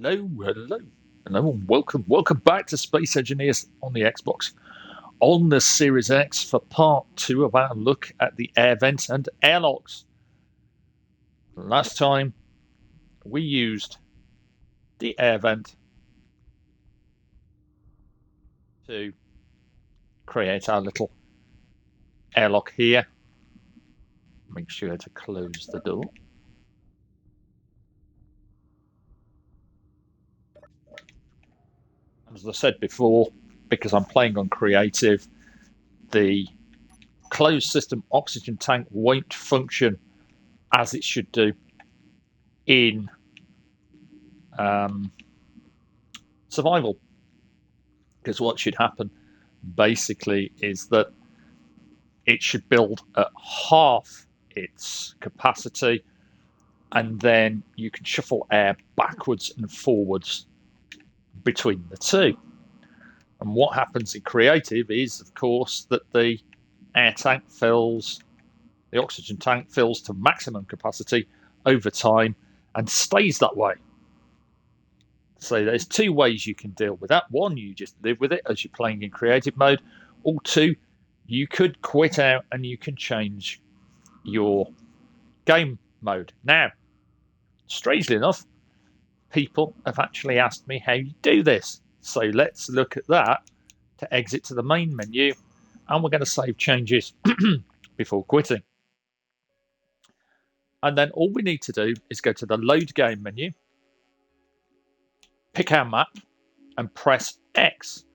Hello, hello, hello, and welcome back to Space Engineers on the Xbox, on the Series X for part two of our look at the air vents and airlocks. Last time we used the air vent to create our little airlock here. Make sure to close the door. As I said before, because I'm playing on creative, the closed system oxygen tank won't function as it should do in survival. Because what should happen basically is that it should build at half its capacity, and then you can shuffle air backwards and forwards between the two. And what happens in creative is, of course, that the air tank fills, the oxygen tank fills to maximum capacity over time and stays that way. So there's two ways you can deal with that. One, you just live with it as you're playing in creative mode. Or two, you could quit out and you can change your game mode. Now, strangely enough, people have actually asked me how you do this. So let's look at that to exit to the main menu, and we're going to save changes before quitting. And then all we need to do is go to the load game menu, pick our map, and press X.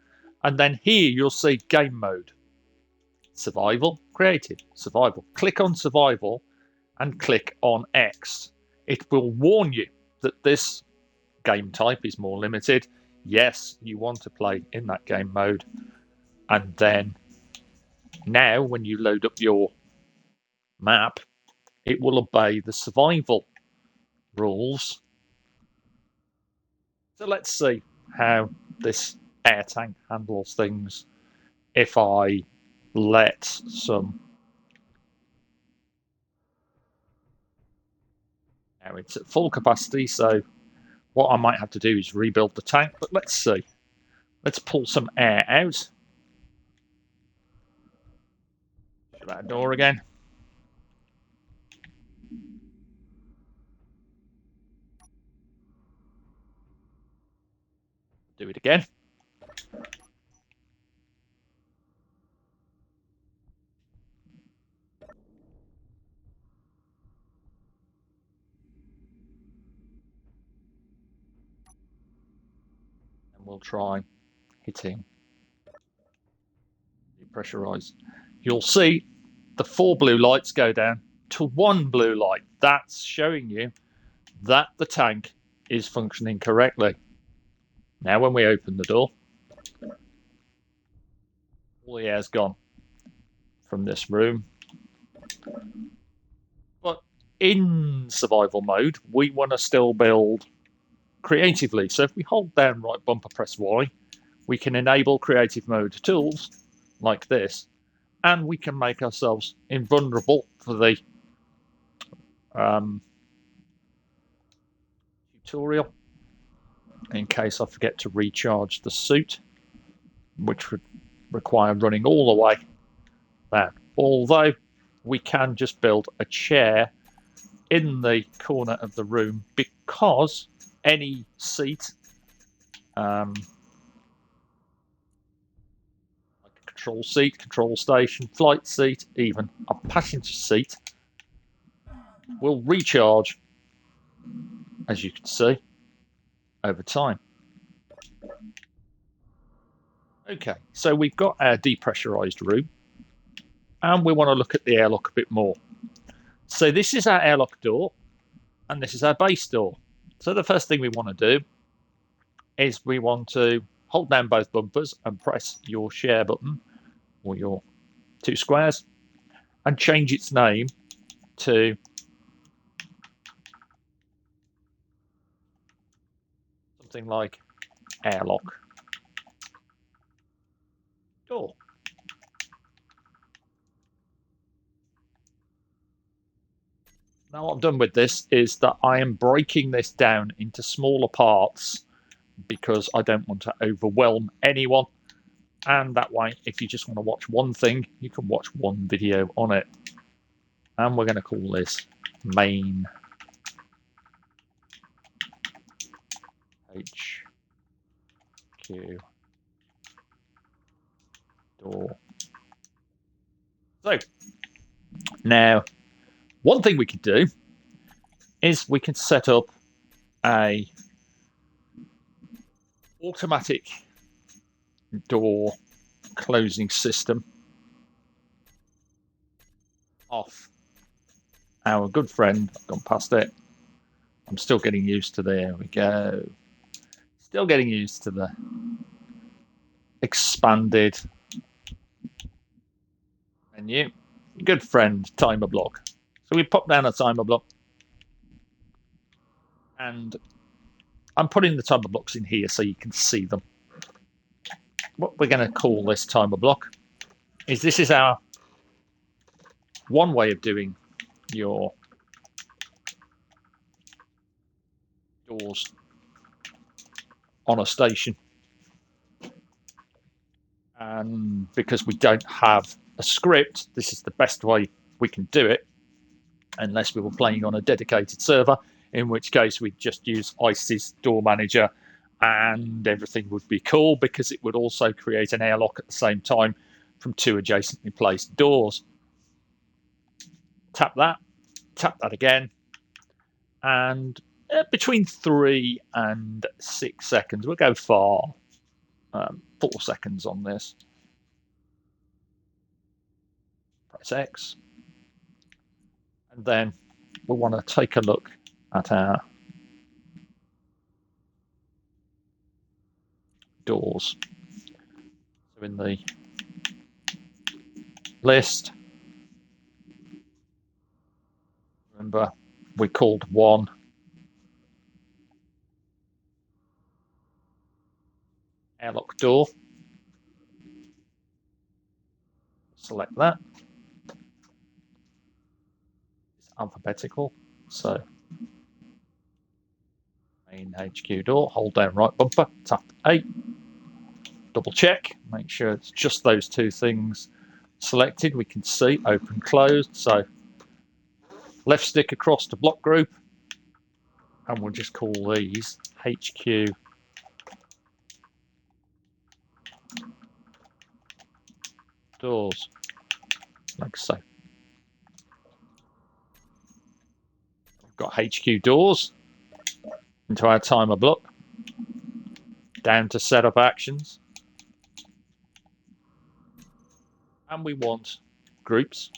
And then here you'll see game mode. Survival, creative, survival. Click on survival and click on X. It will warn you that this game type is more limited. Yes, you want to play in that game mode. And then now when you load up your map, it will obey the survival rules. So let's see how this air tank handles things if I let some. Now it's at full capacity, so what I might have to do is rebuild the tank, but let's see. Let's pull some air out. Shut that door again. Do it again. And we'll try hitting depressurize. You'll see the 4 blue lights go down to 1 blue light. That's showing you that the tank is functioning correctly. Now when we open the door, all the air's gone from this room. But in survival mode, we want to still build creatively. So if we hold down right bumper, press Y, we can enable creative mode tools like this, and we can make ourselves invulnerable for the tutorial in case I forget to recharge the suit, which would require running all the way down. Although we can just build a chair in the corner of the room, because any seat, like a control seat, control station, flight seat, even a passenger seat, will recharge, as you can see, over time. Okay, so we've got our depressurized room, and we want to look at the airlock a bit more. So this is our airlock door, and this is our base door. So the first thing we want to do is we want to hold down both bumpers and press your share button, or your 2 squares, and change its name to something like airlock door. Now what I've done with this is that I am breaking this down into smaller parts because I don't want to overwhelm anyone. And that way, if you just want to watch one thing, you can watch one video on it. And we're going to call this main HQ door. So now, one thing we could do is we can set up a automatic door closing system off our good friend. I've gone past it. I'm still getting used to there we go. Still getting used to the expanded menu. Good friend timer block. So we pop down a timer block, and I'm putting the timer blocks in here so you can see them. What we're going to call this timer block is this is our one way of doing your doors on a station. And because we don't have a script, this is the best way we can do it, unless we were playing on a dedicated server, in which case we'd just use ICE's door manager and everything would be cool, because it would also create an airlock at the same time from two adjacently placed doors. Tap that again, and between 3 and 6 seconds, we'll go for 4 seconds on this. Press X, and then we want to take a look at our doors. So in the list, remember we called one airlock door. Select that. It's alphabetical, so main HQ door, hold down right bumper, tap A, double check, make sure it's just those two things selected. We can see open, closed, so left stick across to block group, and we'll just call these HQ doors, like so. We've got HQ doors into our timer block, down to setup actions, and we want groups,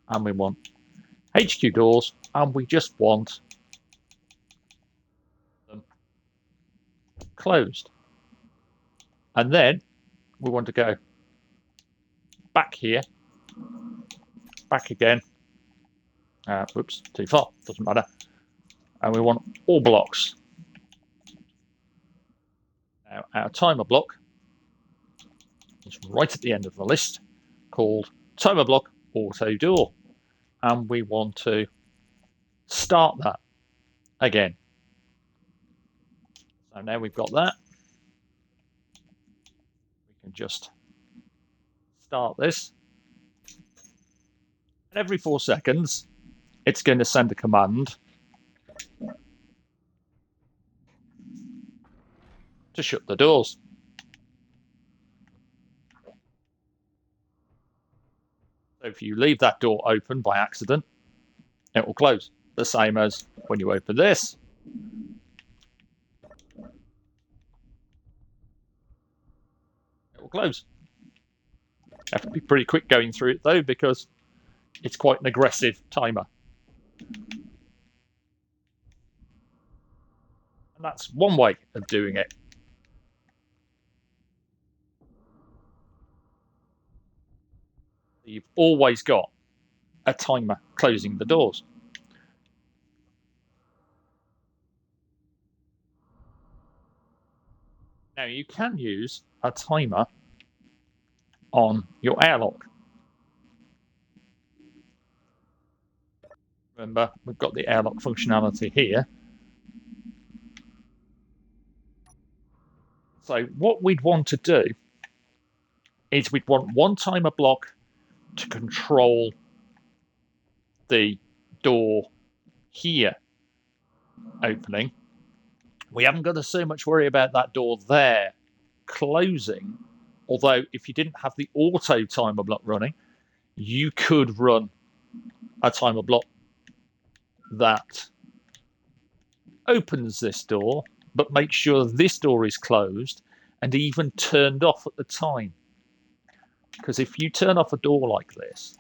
and we want HQ doors, and we just want them closed. And then we want to go back here, back again. Whoops, too far, doesn't matter. And we want all blocks. Now, our timer block is right at the end of the list, called timer block auto door. And we want to start that again. So now we've got that, we can just start this. And every 4 seconds, it's going to send a command to shut the doors. So if you leave that door open by accident, it will close. The same as when you open this. It will close. You have to be pretty quick going through it though, because it's quite an aggressive timer. And that's one way of doing it. You've always got a timer closing the doors. Now you can use a timer on your airlock. Remember, we've got the airlock functionality here. So what we'd want to do is we'd want one timer block to control the door here opening. We haven't got to so much worry about that door there closing, although if you didn't have the auto timer block running, you could run a timer block that opens this door but make sure this door is closed and even turned off at the time. Because if you turn off a door like this,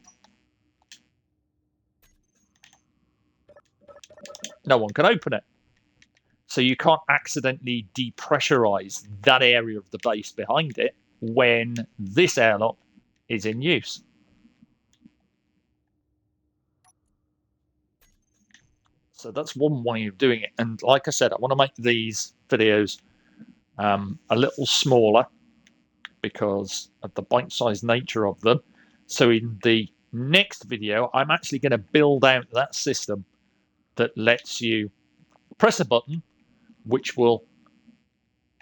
no one can open it. So you can't accidentally depressurize that area of the base behind it when this airlock is in use. So that's one way of doing it. And like I said, I want to make these videos a little smaller because of the bite-sized nature of them. So in the next video, I'm actually going to build out that system that lets you press a button which will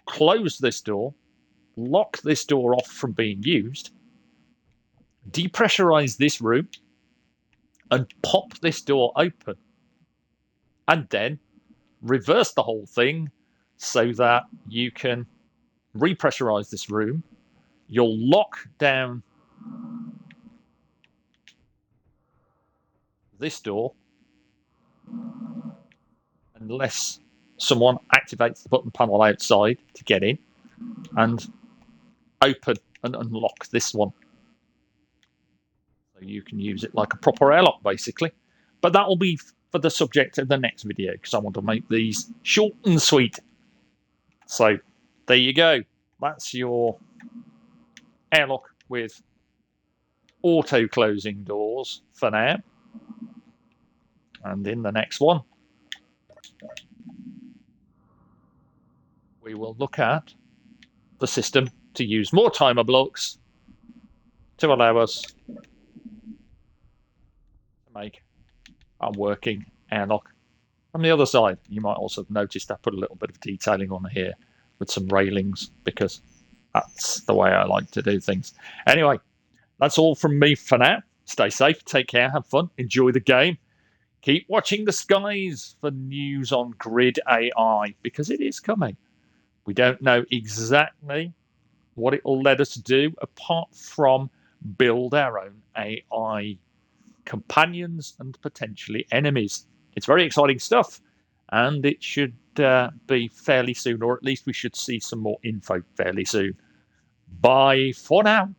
close this door, lock this door off from being used, depressurize this room, and pop this door open. And then reverse the whole thing so that you can repressurize this room. You'll lock down this door unless someone activates the button panel outside to get in, and open and unlock this one. So you can use it like a proper airlock, basically. But that will be for the subject of the next video, because I want to make these short and sweet. So there you go. That's your airlock with auto closing doors for now. And in the next one, we will look at the system to use more timer blocks to allow us to make a working airlock from the other side. You might also have noticed I put a little bit of detailing on here with some railings because that's the way I like to do things. Anyway, that's all from me for now. Stay safe, take care, have fun, enjoy the game. Keep watching the skies for news on Grid AI because it is coming. We don't know exactly what it will let us do apart from build our own AI companions and potentially enemies. It's very exciting stuff, and it should be fairly soon, or at least we should see some more info fairly soon. Bye for now.